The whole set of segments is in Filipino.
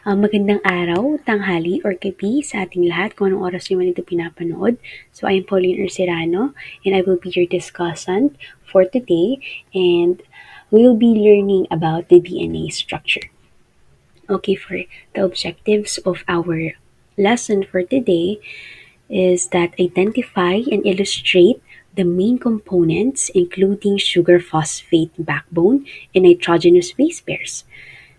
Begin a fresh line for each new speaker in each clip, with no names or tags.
Magandang araw, tanghali, or gabi sa ating lahat kung anong oras nyo man ito pinapanood. So, I am Pauline Urserano and I will be your discussant for today, and we will be learning about the DNA structure. Okay, for the objectives of our lesson for today is that identify and illustrate the main components including sugar phosphate backbone and nitrogenous base pairs.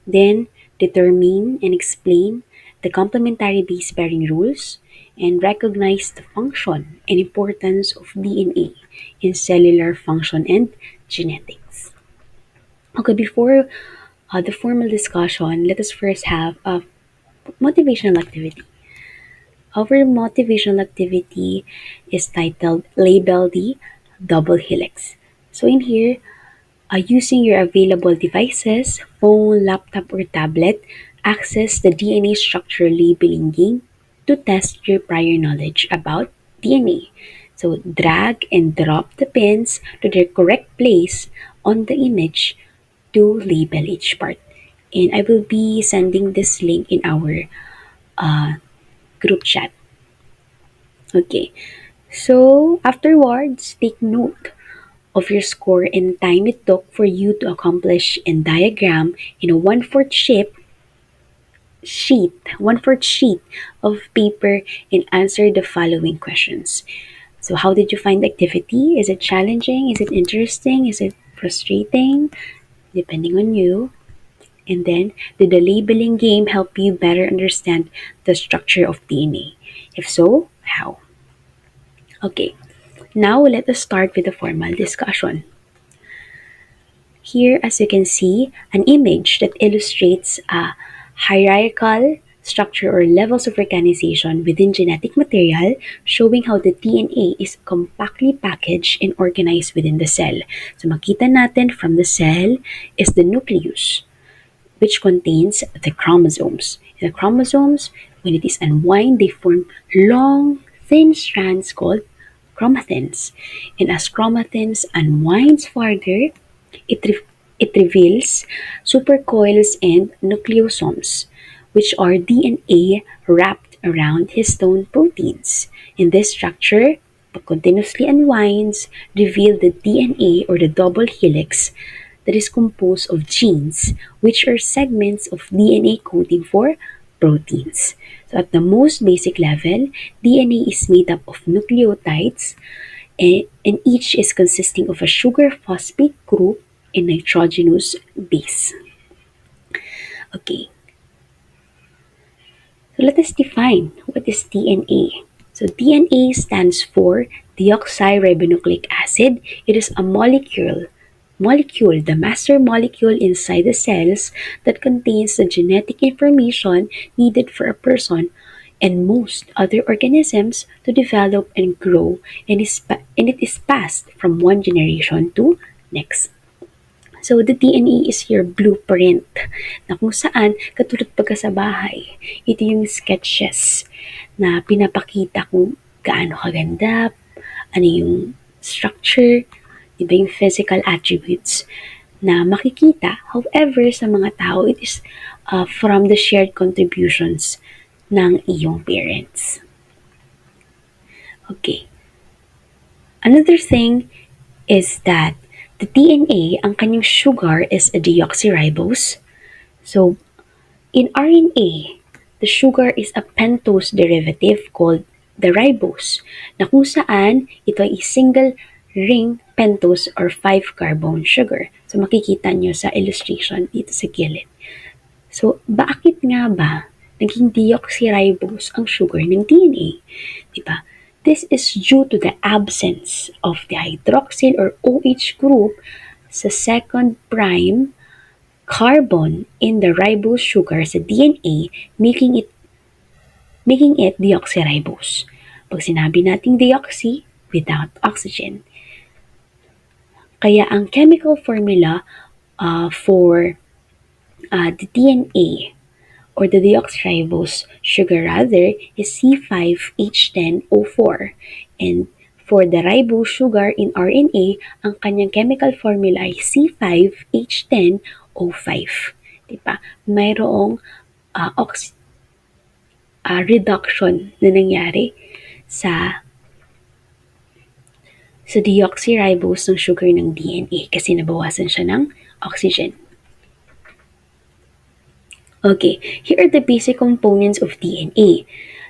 Then, determine and explain the complementary base pairing rules and recognize the function and importance of DNA in cellular function and genetics. Okay, before the formal discussion, let us first have a motivational activity. Our motivational activity is titled Label the Double Helix. So, in here, using your available devices, phone, laptop, or tablet, access the DNA structure labeling game to test your prior knowledge about DNA. So drag and drop the pins to their correct place on the image to label each part. And I will be sending this link in our uh, group chat. Okay, so afterwards, take note of your score and time it took for you to accomplish and diagram in a one-fourth sheet of paper and answer the following questions. So how did you find the activity? Is it challenging? Is it interesting? Is it frustrating? Depending on you. And then, did the labeling game help you better understand the structure of DNA? If so, how? Okay, now let us start with the formal discussion. Here, as you can see, an image that illustrates a hierarchical structure or levels of organization within genetic material, showing how the DNA is compactly packaged and organized within the cell. So makita natin from the cell is the nucleus, which contains the chromosomes. And the chromosomes, when it is unwind, they form long, thin strands called chromathins. And as chromathins unwinds further, it, re- it reveals supercoils and nucleosomes, which are DNA wrapped around histone proteins. In this structure, but continuously unwinds, reveal the DNA or the double helix that is composed of genes, which are segments of DNA coding for proteins. So at the most basic level, DNA is made up of nucleotides and each is consisting of a sugar phosphate group and nitrogenous base. Okay, so let us define what is DNA. So DNA stands for deoxyribonucleic acid. It is a molecule, the master molecule inside the cells that contains the genetic information needed for a person and most other organisms to develop and grow, and it is passed from one generation to next. So, the DNA is your blueprint na kung saan, katulad pagka sa bahay, ito yung sketches na pinapakita kung gaano kaganda, ano yung structure, di ba yung physical attributes na makikita. However, sa mga tao, it is from the shared contributions ng iyong parents. Okay. Another thing is that the DNA, ang kanyang sugar is a deoxyribose. So, in RNA, the sugar is a pentose derivative called the ribose, na kung saan ito ay single ring pentose or 5-carbon sugar. So, makikita nyo sa illustration dito sa gilid. So, bakit nga ba naging deoxyribose ang sugar ng DNA? Diba? This is due to the absence of the hydroxyl or OH group sa second prime carbon in the ribose sugar sa DNA, making it deoxyribose. Pag sinabi nating deoxy, without oxygen. Kaya ang chemical formula for the DNA or the deoxyribose sugar rather is C5H10O4. And for the ribose sugar in RNA, ang kanyang chemical formula ay C5H10O5. Diba? Mayroong reduction na nangyari sa deoxyribose ng sugar ng DNA kasi nabawasan siya ng oxygen. Okay, here are the basic components of DNA.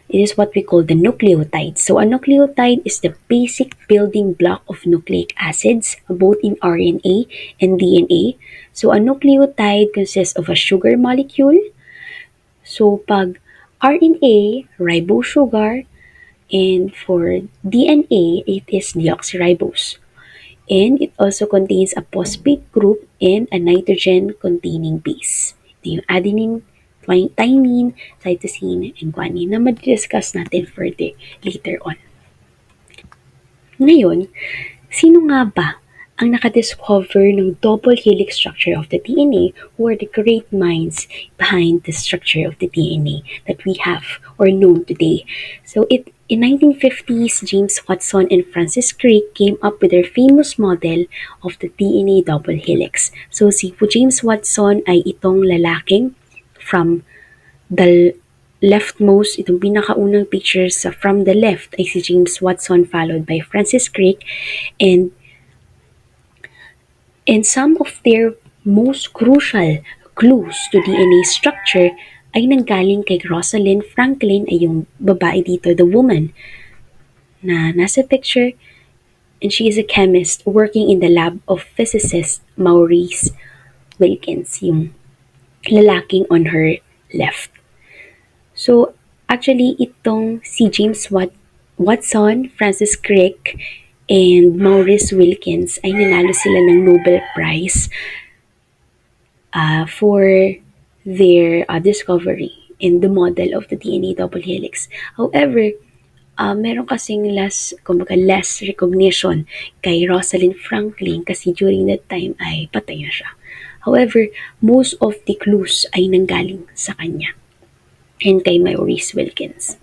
It is what we call the nucleotide. So a nucleotide is the basic building block of nucleic acids, both in RNA and DNA. So a nucleotide consists of a sugar molecule. So pag RNA, ribose sugar, and for DNA, it is deoxyribose. And it also contains a phosphate group and a nitrogen-containing base. Ito yung adenine, thymine, cytosine, and guanine na ma-discuss natin further later on. Ngayon, sino nga ba ang nakadiscover ng double helix structure of the DNA, who are the great minds behind the structure of the DNA that we have or known today? So in 1950s, James Watson and Francis Crick came up with their famous model of the DNA double helix. So si James Watson ay itong lalaking from the leftmost, itong pinakaunang pictures from the left ay si James Watson followed by Francis Crick, and some of their most crucial clues to DNA structure ay nanggaling kay Rosalind Franklin, ay yung babae dito, the woman na nasa picture, and she is a chemist working in the lab of physicist Maurice Wilkins, yung lalaking on her left. So, actually, itong si James Watson, Francis Crick, and Maurice Wilkins ay nanalo sila ng Nobel Prize for their discovery in the model of the DNA double helix. However, meron kasing less recognition kay Rosalind Franklin kasi during that time ay patay na siya. However, most of the clues ay nanggaling sa kanya and kay Maurice Wilkins.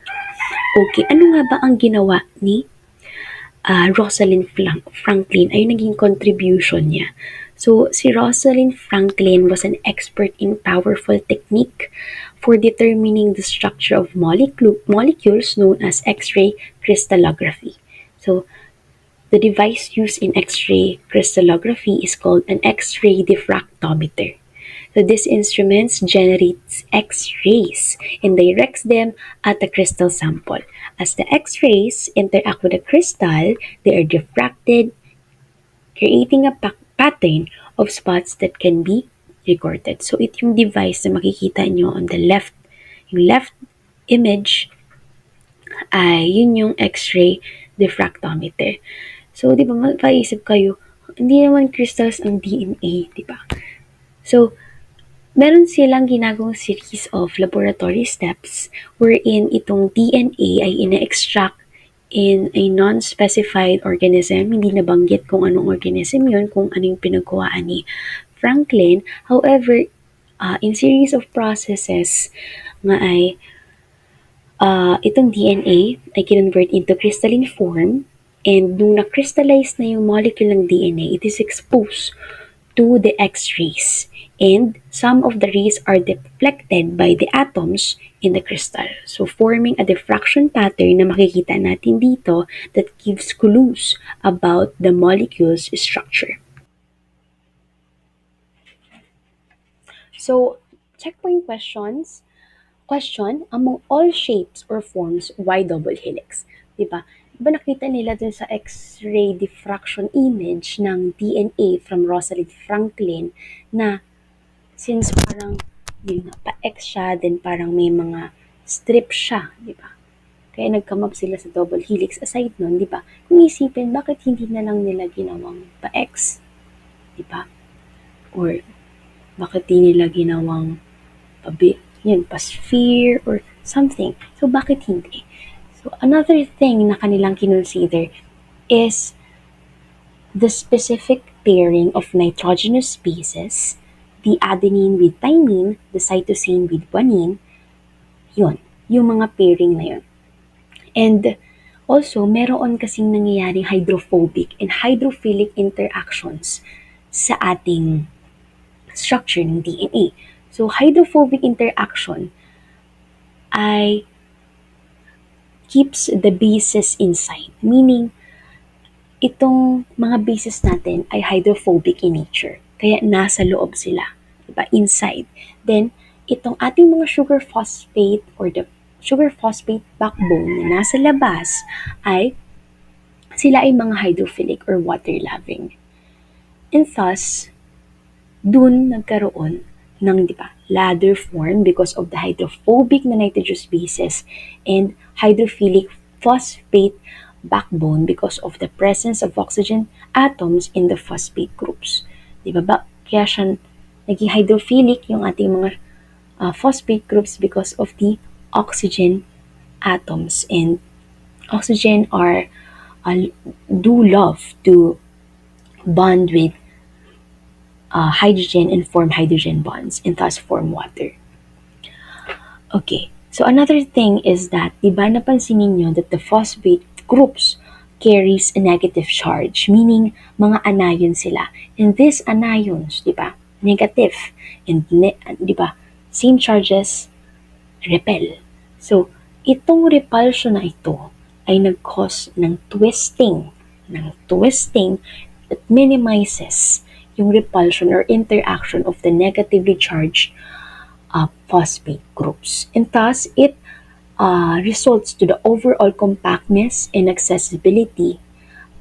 Okay, ano nga ba ang ginawa ni Rosalind Franklin ay naging contribution niya? So, si Rosalind Franklin was an expert in powerful technique for determining the structure of molecules known as X-ray crystallography. So, the device used in X-ray crystallography is called an X-ray diffractometer. So this instrument generates X-rays and directs them at a crystal sample. As the X-rays interact with the crystal, they are diffracted, creating a pattern of spots that can be recorded. So ito yung device na makikita nyo on the left. Yung left image ay yun yung X-ray diffractometer. So, di ba, magpaisip kayo, hindi naman crystals ang DNA, di ba? So, meron silang ginagawang series of laboratory steps wherein itong DNA ay ina-extract in a non-specified organism. Hindi nabanggit kung anong organism yun, kung ano yung pinagkuhaan ni Franklin. However, in series of processes nga ay itong DNA ay kinonvert into crystalline form, and nung na-crystallize na yung molecule ng DNA, it is exposed to the X-rays, and some of the rays are deflected by the atoms in the crystal. So, forming a diffraction pattern na makikita natin dito that gives clues about the molecule's structure. So, checkpoint questions. Question, among all shapes or forms, why double helix? Diba? Diba nakita nila dun sa X-ray diffraction image ng DNA from Rosalind Franklin na since parang yun nga, pa-X siya, then parang may mga strip siya, di ba? Kaya nag-come up sila sa double helix. Aside nun, di ba? Kung isipin, bakit hindi na lang nila ginawang pa-X? Di ba? Or bakit di nila ginawang pa-sphere or something? So, bakit hindi? So, another thing na kanilang kinonsider is the specific pairing of nitrogenous bases, the adenine with thymine, the cytosine with guanine, yun, yung mga pairing na yun. And also, meron kasing nangyayaring hydrophobic and hydrophilic interactions sa ating structure ng DNA. So, hydrophobic interaction, ay keeps the bases inside. Meaning, itong mga bases natin ay hydrophobic in nature. Kaya nasa loob sila, diba? Inside. Then, itong ating mga sugar phosphate or the sugar phosphate backbone na nasa labas ay sila ay mga hydrophilic or water-loving. And thus, dun nagkaroon ng, di ba, ladder form because of the hydrophobic na nitrogenous bases and hydrophilic phosphate backbone because of the presence of oxygen atoms in the phosphate groups. Di ba ba? Kaya siya naging hydrophilic yung ating mga phosphate groups because of the oxygen atoms, and oxygen are do love to bond with hydrogen and form hydrogen bonds and thus form water. Okay, so another thing is that, di ba napansin ninyo that the phosphate groups carries a negative charge, meaning mga anion sila. And these anions, di ba, negative, and di ba, same charges repel. So, itong repulsion na ito ay nag-cause ng twisting that minimizes yung repulsion or interaction of the negatively charged phosphate groups. And thus, it results to the overall compactness and accessibility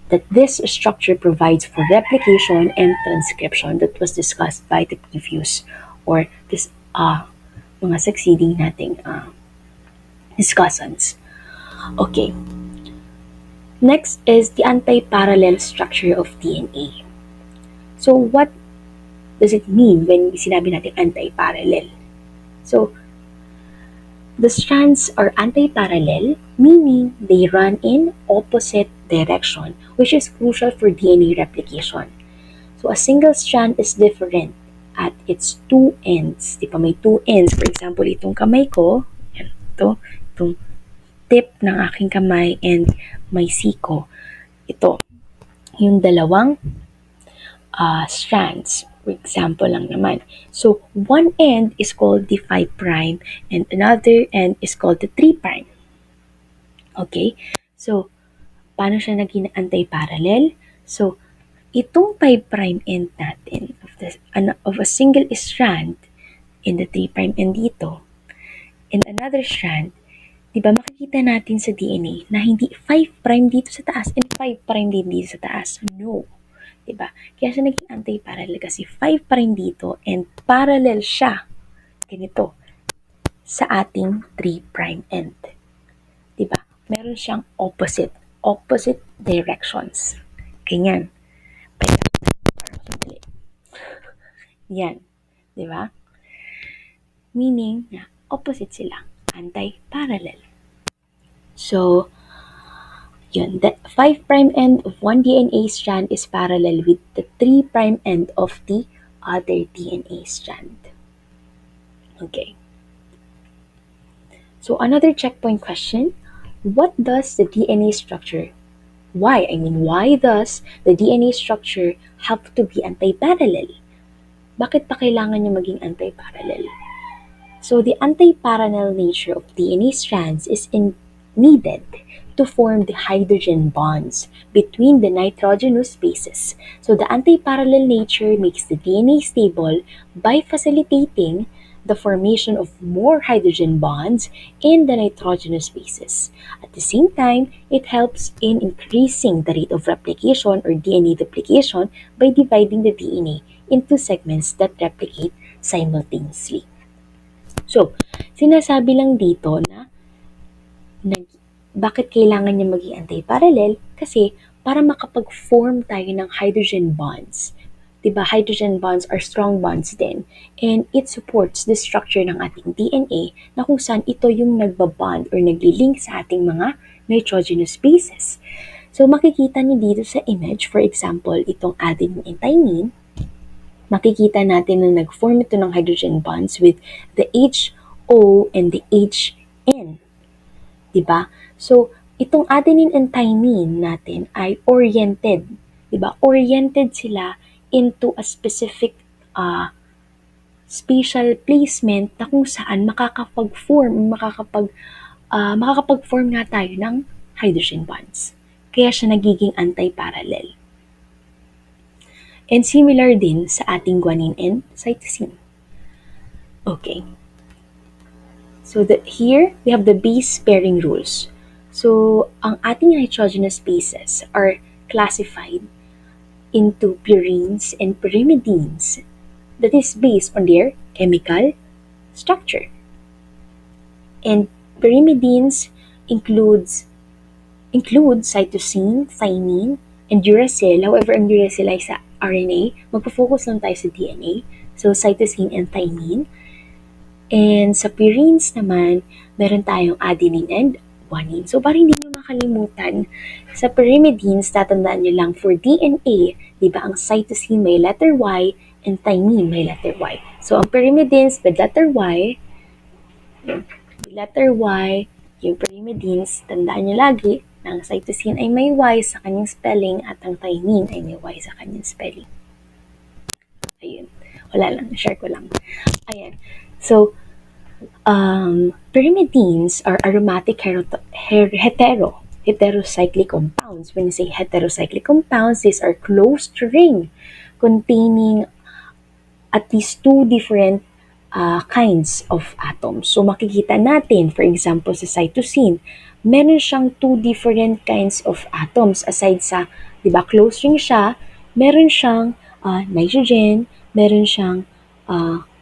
that this structure provides for replication and transcription that was discussed by the previous or this mga succeeding nating discussants. Okay. Next is the anti-parallel structure of DNA. So, what does it mean when sinabi natin anti-parallel? So, the strands are anti-parallel, meaning they run in opposite direction, which is crucial for DNA replication. So, a single strand is different at its two ends. Di ba may two ends? For example, itong kamay ko, yan, itong tip ng aking kamay and may siko. Ito, yung dalawang strands. For example lang naman. So, one end is called the 5' and another end is called the 3'. Okay? So, paano siya naging anti-parallel? So, itong 5' end natin of a single strand in the 3' end dito and another strand, di ba makikita natin sa DNA na hindi 5' dito sa taas and 5' din dito sa taas. No. Diba? Kaya siya naging anti-parallel kasi 5 pa rin dito and parallel siya ganito sa ating 3' end. Diba? Meron siyang opposite directions. Ganyan. Yan. Diba? Meaning na opposite sila. Anti-parallel. So, yun, the 5' end of one DNA strand is parallel with the 3' end of the other DNA strand. Okay. So another checkpoint question, what does the DNA structure, why does the DNA structure have to be anti-parallel? Bakit pa kailangan niya maging anti-parallel? So the anti-parallel nature of DNA strands is needed to form the hydrogen bonds between the nitrogenous bases. So the anti-parallel nature makes the DNA stable by facilitating the formation of more hydrogen bonds in the nitrogenous bases. At the same time, it helps in increasing the rate of replication or DNA duplication by dividing the DNA into segments that replicate simultaneously. So, sinasabi lang dito na bakit kailangan niya maging anti-parallel? Kasi para makapag-form tayo ng hydrogen bonds. Diba, hydrogen bonds are strong bonds din. And it supports the structure ng ating DNA na kung saan ito yung nagbabond or nagli-link sa ating mga nitrogenous bases. So, makikita niyo dito sa image, for example, itong adenine and thymine, makikita natin na nag-form ito ng hydrogen bonds with the HO and the HN. Diba? So, itong adenine and thymine natin ay oriented. Diba? Oriented sila into a specific spatial placement na kung saan makakapag-form nga tayo ng hydrogen bonds. Kaya siya nagiging anti-parallel. And similar din sa ating guanine and cytosine. Okay. So here, we have the base pairing rules. So, ang ating nitrogenous bases are classified into purines and pyrimidines. That is based on their chemical structure. And pyrimidines include cytosine, thymine, and uracil. However, ang uracil ay sa RNA. Magpo-focus lang tayo sa DNA. So, cytosine and thymine. And sa purines naman, meron tayong adenine and guanine. So, para hindi nyo makalimutan, sa pyrimidines, tatandaan nyo lang for DNA, di ba, ang cytosine may letter Y and thymine may letter Y. So, ang pyrimidines with letter Y, yung pyrimidines, tandaan nyo lagi na ang cytosine ay may Y sa kanyang spelling at ang thymine ay may Y sa kanyang spelling. Ayun. Wala lang. Share ko lang. Ayan. So, pyrimidines are aromatic heterocyclic compounds. When you say heterocyclic compounds, these are closed ring containing at least two different kinds of atoms. So makikita natin, for example, sa cytosine, meron siyang two different kinds of atoms aside sa, di ba, closed ring siya, meron siyang nitrogen, meron siyang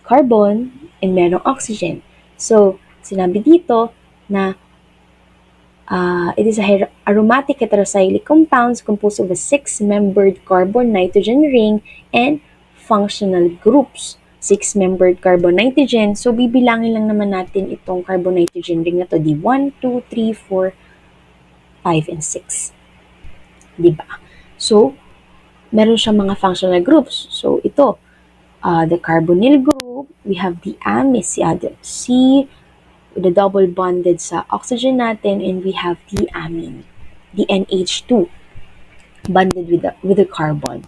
carbon, and merong oxygen. So, sinabi dito na it is a aromatic heterocyclic compounds composed of a six-membered carbon-nitrogen ring and functional groups. Six-membered carbon-nitrogen. So, bibilangin lang naman natin itong carbon-nitrogen ring na to. Di 1, 2, 3, 4, 5, and 6. Diba? So, meron siyang mga functional groups. So, ito, the carbonyl group, we have the amine, C, the double bonded sa oxygen natin, and we have the amine, the NH2, bonded with the carbon.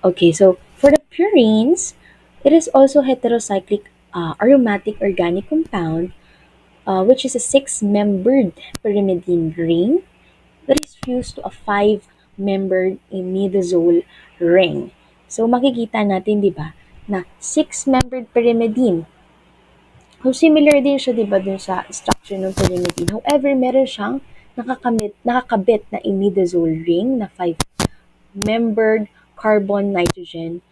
Okay, so for the purines, it is also heterocyclic aromatic organic compound, which is a six-membered pyrimidine ring that is fused to a five-membered imidazole ring. So makikita natin, di ba, na six-membered pyrimidine. So, similar din siya, di ba, dun sa structure ng pyrimidine. However, meron siyang nakakabit na imidazole ring na five-membered carbon-nitrogen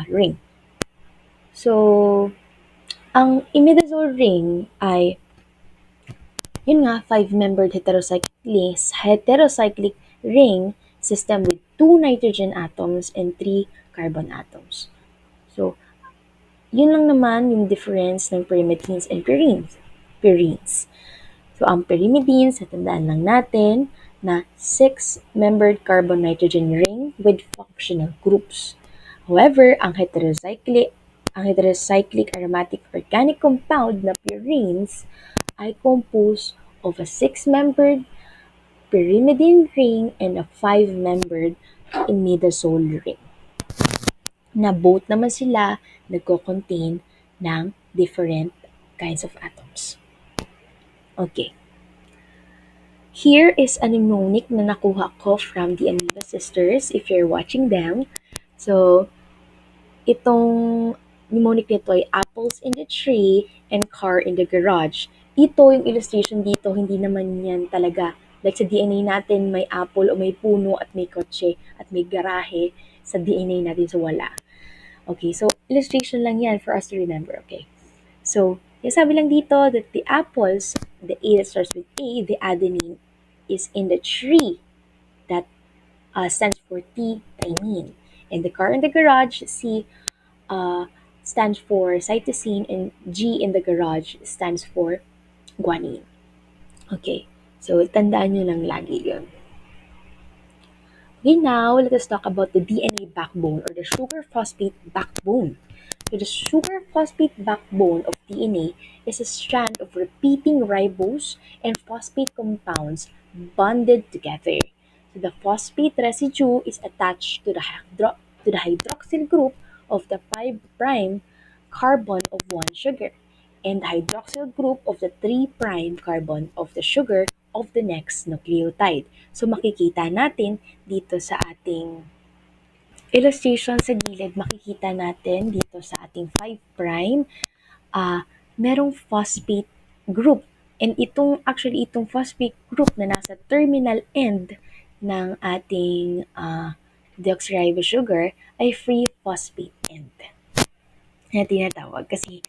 ring. So, ang imidazole ring ay, yun nga, five-membered heterocyclic ring system with two nitrogen atoms and three carbon atoms. So, yun lang naman yung difference ng pyrimidines and purines. So, ang pyrimidines, natandaan lang natin na six-membered carbon-nitrogen ring with functional groups. However, ang heterocyclic aromatic organic compound na purines ay composed of a six-membered pyrimidine ring and a five-membered imidazole ring, na both naman sila nagko-contain ng different kinds of atoms. Okay. Here is a mnemonic na nakuha ko from the Amoeba Sisters if you're watching them. So, itong mnemonic nito ay apples in the tree and car in the garage. Ito, yung illustration dito, hindi naman yan talaga. Like sa DNA natin, may apple o may puno at may kotse at may garahe. Sa DNA natin, so wala. Okay, so illustration lang yan for us to remember, okay? So, sabi lang dito that the apples, the A that starts with A, the adenine, is in the tree. That stands for T, thymine. And the car in the garage, C, stands for cytosine, and G in the garage stands for guanine. Okay, so tandaan nyo lang lagi yun. Okay, now let us talk about the DNA backbone or the sugar phosphate backbone. So the sugar phosphate backbone of DNA is a strand of repeating ribose and phosphate compounds bonded together. So the phosphate residue is attached to the hydroxyl group of the 5' carbon of one sugar and the hydroxyl group of the 3' carbon of the sugar of the next nucleotide. So makikita natin dito sa ating illustration sa gilid, makikita natin dito sa ating 5', merong phosphate group. And itong phosphate group na nasa terminal end ng ating deoxyribose sugar ay free phosphate end na tinatawag kasi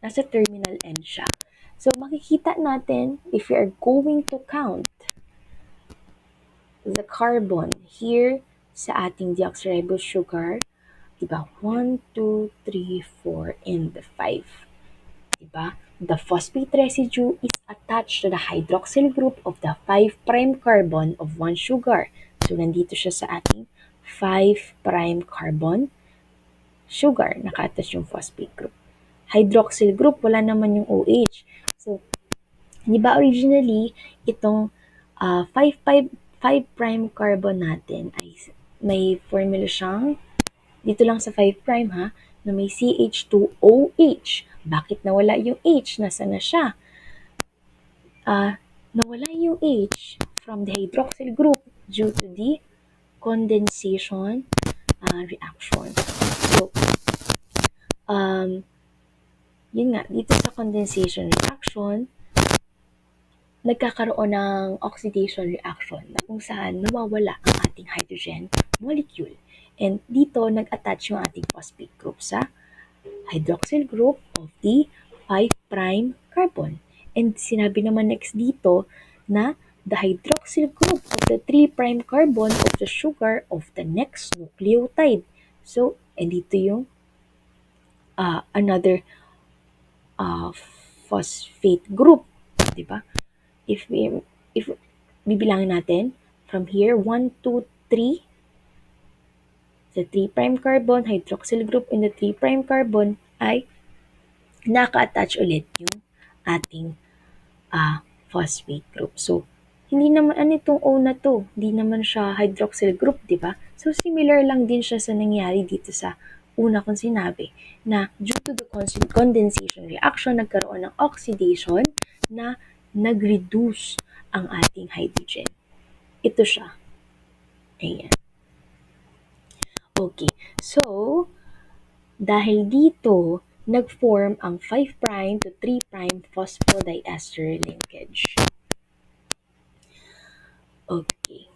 nasa terminal end siya. So makikita natin if we are going to count the carbon here sa ating deoxyribose sugar, diba? 1, 2, 3, 4, and 5. Diba? The phosphate residue is attached to the hydroxyl group of the 5' carbon of one sugar. So, nandito siya sa ating 5' carbon sugar. Naka-attach yung phosphate group. Hydroxyl group, wala naman yung OH. So, di ba originally, itong 5' carbon natin ay may formula siyang dito lang sa 5' ha, na may CH2OH. Bakit nawala yung H? Nasaan na siya? Nawala yung H from the hydroxyl group due to the condensation reaction. So, yun nga, dito sa condensation reaction, nagkakaroon ng oxidation reaction na kung saan nawawala ang ating hydrogen molecule. And dito, nag-attach yung ating phosphate group sa hydroxyl group of the 5' carbon. And sinabi naman next dito na the hydroxyl group of the 3' carbon of the sugar of the next nucleotide. So, dito yung another phosphate group, di ba? If bibilangin natin from here 1, 2, 3, the 3' carbon hydroxyl group in the 3' carbon ay naka-attach ulit yung ating phosphate group. So, hindi naman itong O na to, hindi naman siya hydroxyl group, di ba? So, similar lang din siya sa nangyari dito sa una kong sinabi na due to the condensation reaction, nagkaroon ng oxidation na nag-reduce ang ating hydrogen. Ito siya. Ayan. Okay. So, dahil dito, nag-form ang 5' to 3' phosphodiester linkage. Okay.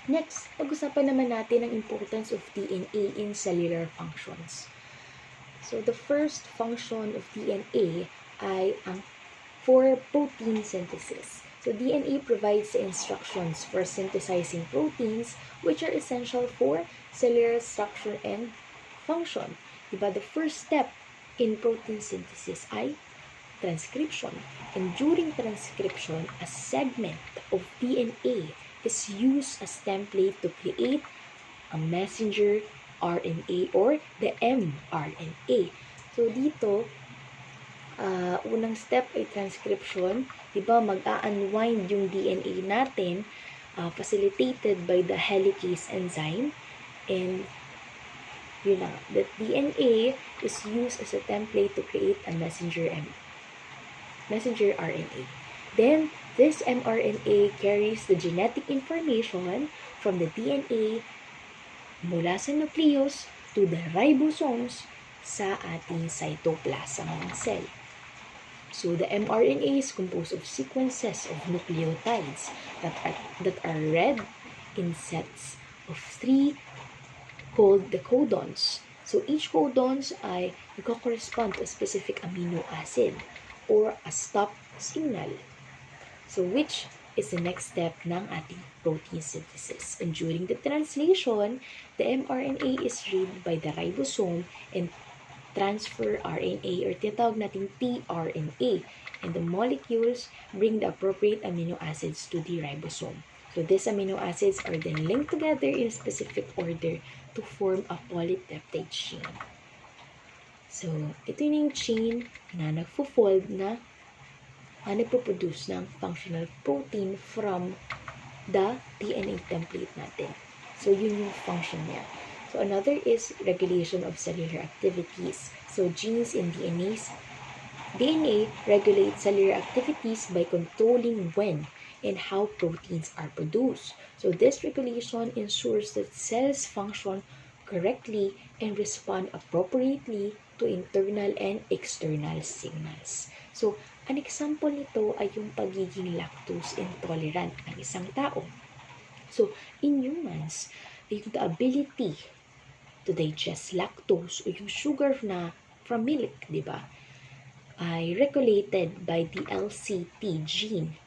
Next, pag-usapan naman natin ang importance of DNA in cellular functions. So, the first function of DNA ay ang for protein synthesis. So, DNA provides the instructions for synthesizing proteins which are essential for cellular structure and function. Diba? The first step in protein synthesis ay transcription. And during transcription, a segment of DNA is used as template to create a messenger RNA or the mRNA. So, dito, unang step ay transcription. Diba, mag-a-unwind yung DNA natin facilitated by the helicase enzyme. And yun lang, that DNA is used as a template to create a messenger RNA. Then, this mRNA carries the genetic information from the DNA mula sa nucleus to the ribosomes sa ating cytoplasm ng cell. So, the mRNA is composed of sequences of nucleotides that are read in sets of 3 called the codons. So, each codons ay nagko-correspond to a specific amino acid or a stop signal. So, which is the next step ng ating protein synthesis. And during the translation, the mRNA is read by the ribosome and transfer RNA or tinatawag natin tRNA. And the molecules bring the appropriate amino acids to the ribosome. So, these amino acids are then linked together in a specific order to form a polypeptide chain. So, ito yung chain na nagpo-fold na nagpo-produce ng functional protein from the DNA template natin.
So, yun yung function niya. So, another is regulation of cellular activities. So, genes in DNA regulates cellular activities by controlling when and how proteins are produced. So, this regulation ensures that cells function correctly and respond appropriately to internal and external signals. So, an example nito ay yung pagiging lactose intolerant ng isang tao. So, in humans, yung the ability to digest lactose o yung sugar na from milk, di ba? Ay regulated by the LCT gene,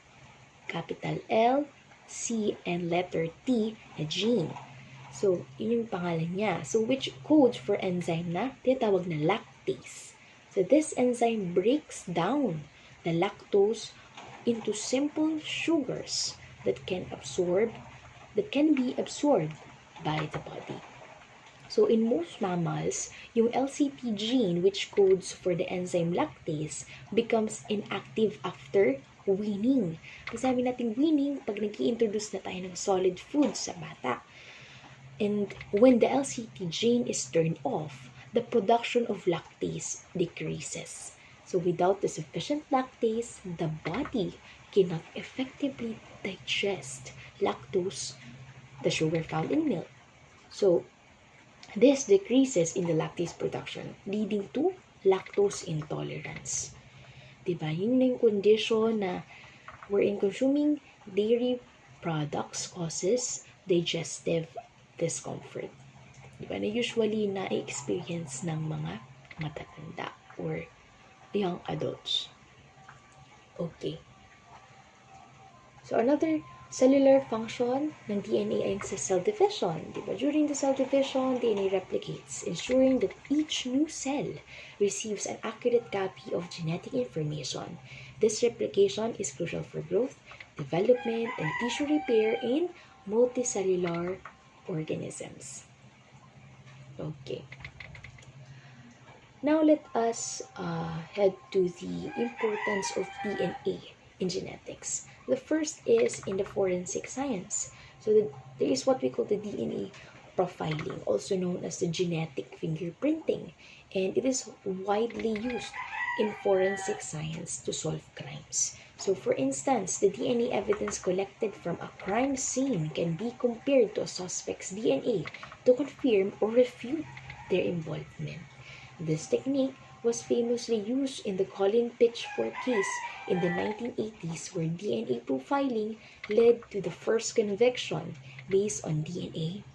capital L, C, and letter T na gene. So, yun yung pangalan niya. So, which codes for enzyme na tinatawag na lactase. So, this enzyme breaks down the lactose into simple sugars that can be absorbed by the body. So, in most mammals, yung LCT gene, which codes for the enzyme lactase, becomes inactive after weaning. Pag sabi natin weaning, pag nag-i-introduce na tayo ng solid food sa bata. And when the LCT gene is turned off, the production of lactase decreases. So, without the sufficient lactase, the body cannot effectively digest lactose, the sugar found in milk. So, this decreases in the lactase production, leading to lactose intolerance. Diba? Yun na yung condition na wherein consuming dairy products causes digestive discomfort. Diba? Na usually na-experience ng mga matatanda or young adults. Okay. So, another cellular function ng DNA ay sa cell division. Diba? During the cell division, DNA replicates, ensuring that each new cell receives an accurate copy of genetic information. This replication is crucial for growth, development, and tissue repair in multicellular organisms. Okay. Now let us head to the importance of DNA in genetics. The first is in the forensic science. So there is what we call the DNA profiling, also known as the genetic fingerprinting, and it is widely used in forensic science to solve crimes. So for instance, the DNA evidence collected from a crime scene can be compared to a suspect's DNA to confirm or refute their involvement. This technique was famously used in the Colin Pitchfork case in the 1980s, where DNA profiling led to the first conviction based on DNA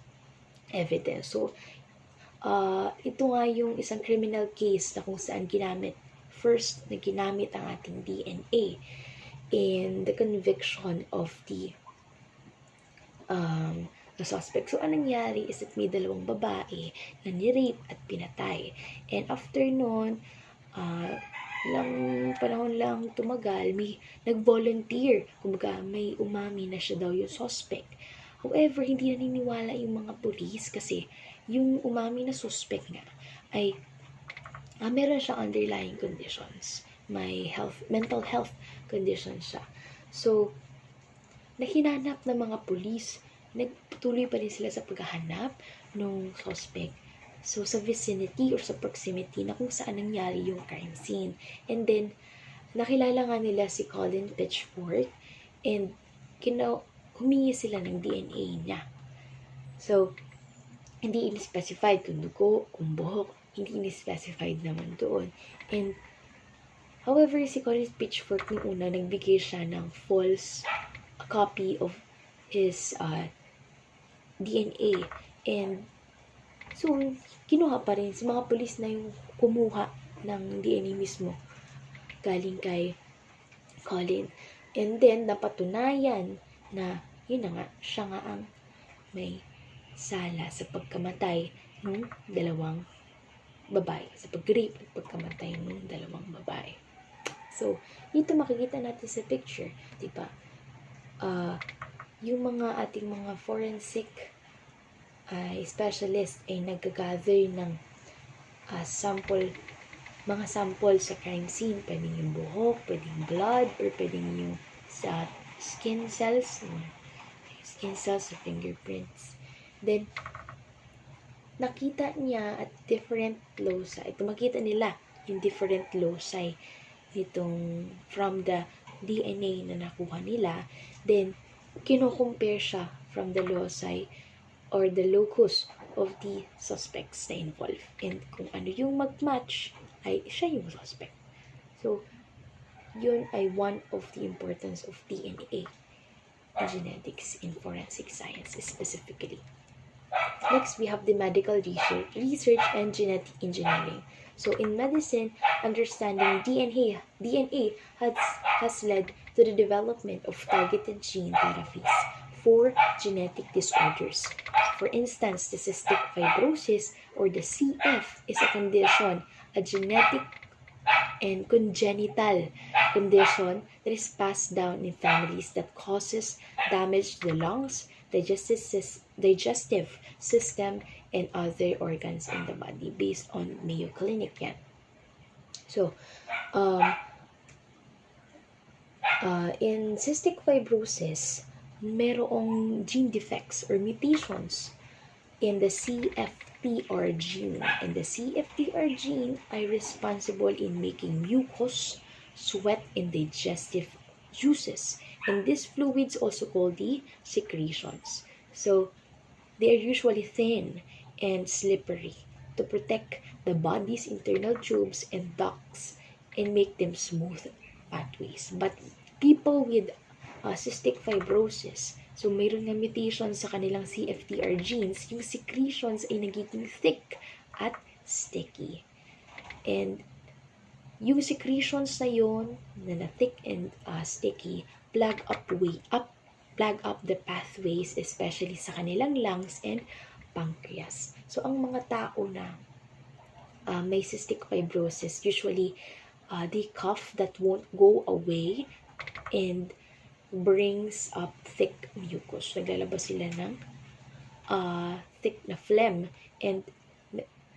evidence. So, ito nga yung isang criminal case na kung saan first na ginamit ang ating DNA in the conviction of the suspect. So, anong nangyari is that may dalawang babae na ni-rape at pinatay. And after nun, lang panahon lang tumagal, may nag-volunteer. Kumbaga, may umami na siya daw yung suspect. However, hindi naniniwala yung mga pulis kasi yung umami na suspect nga ay meron siyang underlying conditions. May mental health conditions siya. So, nahinanap ng mga pulis, nagpatuloy pa rin sila sa paghahanap ng suspect. So, sa vicinity or sa proximity na kung saan nangyari yung crime scene. And then, nakilala nga nila si Colin Pitchfork and humingi sila ng DNA niya. So, hindi in-specified kung dugo, kung buhok, hindi in-specified naman doon. And, however, si Colin Pitchfork nung una, nagbigay siya ng false copy of his DNA. And so, kinuha pa rin. Si mga polis na yung kumuha ng DNA mismo galing kay Colin. And then, napatunayan na yun na nga, siya nga ang may sala sa pagkamatay ng dalawang babae. Sa pag-rape at pagkamatay ng dalawang babae. So, dito makikita natin sa picture, diba? Yung mga ating mga forensic specialist ay nag-gather ng mga sample sa crime scene. Pwedeng yung buhok, pwedeng blood, or pwedeng yung sa skin cells, sa fingerprints. Then, nakita niya at different loci. Ito, makita nila yung different loci nitong from the DNA na nakuha nila. Then, kino-compare siya from the loci or the locus of the suspects na involved. And kung ano yung mag-match, ay siya yung suspect. So, yun ay one of the importance of DNA in genetics in forensic science specifically. Next, we have the medical research and genetic engineering. So in medicine, understanding DNA has led to the development of targeted gene therapies for genetic disorders. For instance, the cystic fibrosis or the CF is a condition, a genetic and congenital condition that is passed down in families that causes damage to the lungs, digestive system, and other organs in the body based on Mayo Clinic yan. So, in cystic fibrosis, merong gene defects or mutations in the CFTR gene. And the CFTR gene ay responsible in making mucus, sweat, and digestive juices. And these fluids also called the secretions. So, they are usually thin and slippery to protect the body's internal tubes and ducts and make them smooth pathways. But people with cystic fibrosis, so mayroon na mutation sa kanilang CFTR genes, yung secretions ay nagiging thick at sticky. And yung secretions na yon na thick and sticky, plug up the pathways, especially sa kanilang lungs and pancreas. So, ang mga tao na may cystic fibrosis, usually they cough that won't go away and brings up thick mucus. Naglalabas sila ng thick na phlegm and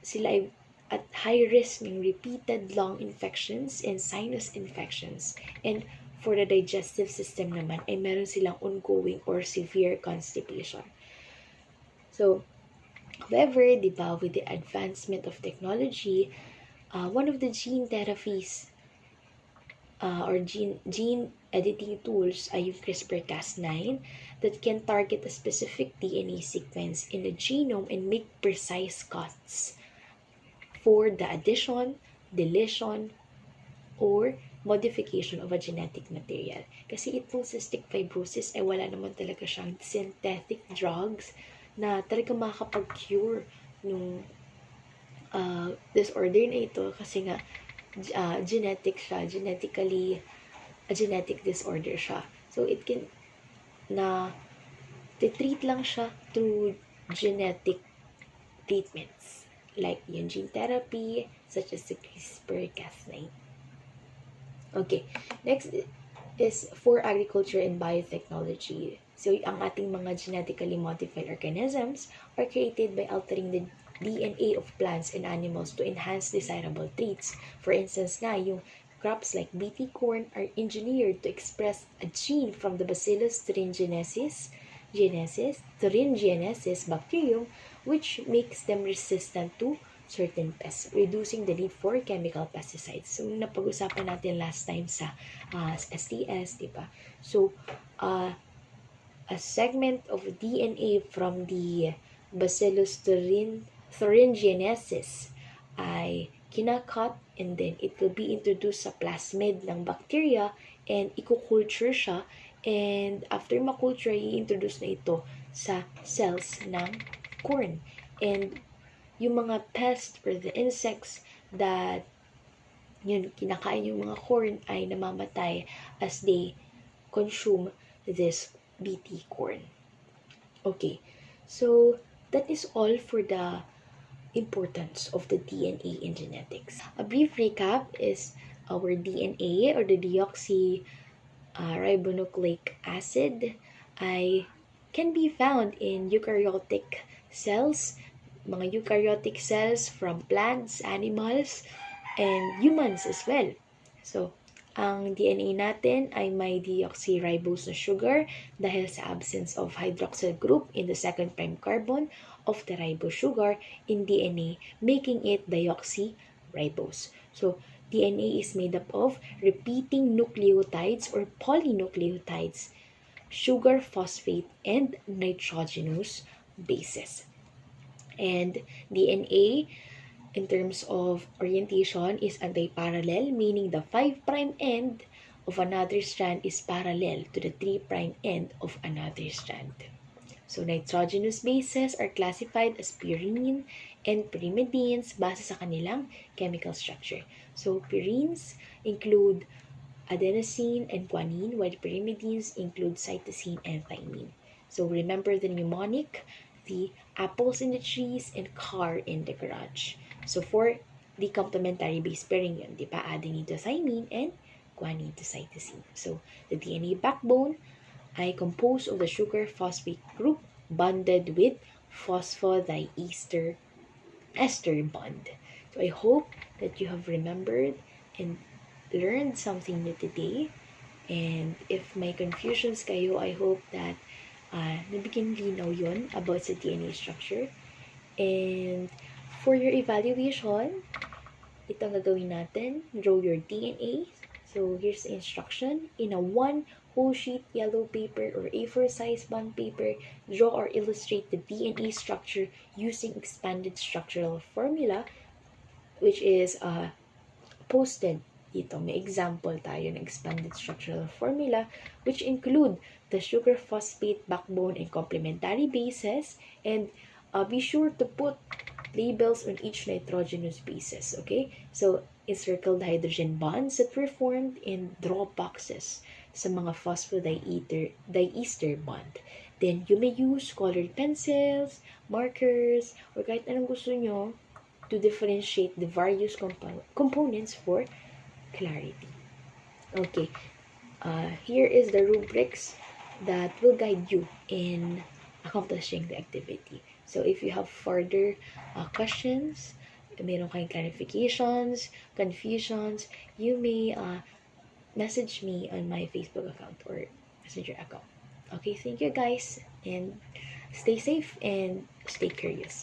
sila ay at high risk ng repeated lung infections and sinus infections. And for the digestive system naman, ay meron silang ongoing or severe constipation. So, however, diba, with the advancement of technology, one of the gene therapies or gene editing tools ay yung CRISPR-Cas9 that can target a specific DNA sequence in the genome and make precise cuts for the addition, deletion, or modification of a genetic material. Kasi itong cystic fibrosis ay wala naman talaga siyang synthetic drugs na talaga makakapag-cure nung disorder na ito kasi nga genetic siya, a genetic disorder siya. So, it can, treat lang siya through genetic treatments, like yung gene therapy, such as the CRISPR-Cas9. Okay, next is for agriculture and biotechnology. So, ang ating mga genetically modified organisms are created by altering the DNA of plants and animals to enhance desirable traits. For instance nga, yung crops like BT corn are engineered to express a gene from the Bacillus thuringiensis bacterium, which makes them resistant to certain pests, reducing the need for chemical pesticides. So, napag-usapan natin last time sa STS, diba? So, a segment of DNA from the Bacillus thuringiensis ay kinakat and then it will be introduced sa plasmid ng bacteria and ikukulture siya, and after makulture, i-introduce na ito sa cells ng corn. And yung mga pests or the insects that yun, kinakain yung mga corn ay namamatay as they consume this BT corn. Okay, so that is all for the importance of the DNA in genetics. A brief recap is our DNA or the deoxyribonucleic acid can be found in eukaryotic cells, mga eukaryotic cells from plants, animals, and humans as well. So, Ang DNA natin ay may deoxyribose na sugar dahil sa absence of hydroxyl group in the second prime carbon of the ribose sugar in DNA, making it deoxyribose. So, DNA is made up of repeating nucleotides or polynucleotides, sugar, phosphate, and nitrogenous bases. And DNA, in terms of orientation, is anti-parallel, meaning the 5' end of another strand is parallel to the 3' end of another strand. So, nitrogenous bases are classified as purine and pyrimidines base sa kanilang chemical structure. So, purines include adenosine and guanine, while pyrimidines include cytosine and thymine. So, remember the mnemonic, the apples in the trees and car in the garage. So, for the complementary base pairing yun, di ba? Adenine to thymine and guanine to cytosine. So, the DNA backbone ay composed of the sugar phosphate group bonded with phosphodiester ester bond. So I hope that you have remembered and learned something new today. And if may confusions kayo, I hope that nabigyan linaw yon about sa DNA structure. And for your evaluation, ito ang gagawin natin. Draw your DNA. So, here's the instruction. In a one whole sheet yellow paper or A4 size bond paper, draw or illustrate the DNA structure using expanded structural formula, which is posted dito. May example tayo ng expanded structural formula, which include the sugar phosphate backbone and complementary bases, and be sure to put labels on each nitrogenous bases, okay? So, encircle the hydrogen bonds that were formed and draw boxes sa mga phosphodiester bond. Then, you may use colored pencils, markers, or kahit anong gusto nyo to differentiate the various components for clarity. Okay, here is the rubrics that will guide you in accomplishing the activity. So if you have further questions, meron kayong clarifications, confusions, you may message me on my Facebook account or Messenger account. Okay, thank you guys, and stay safe and stay curious.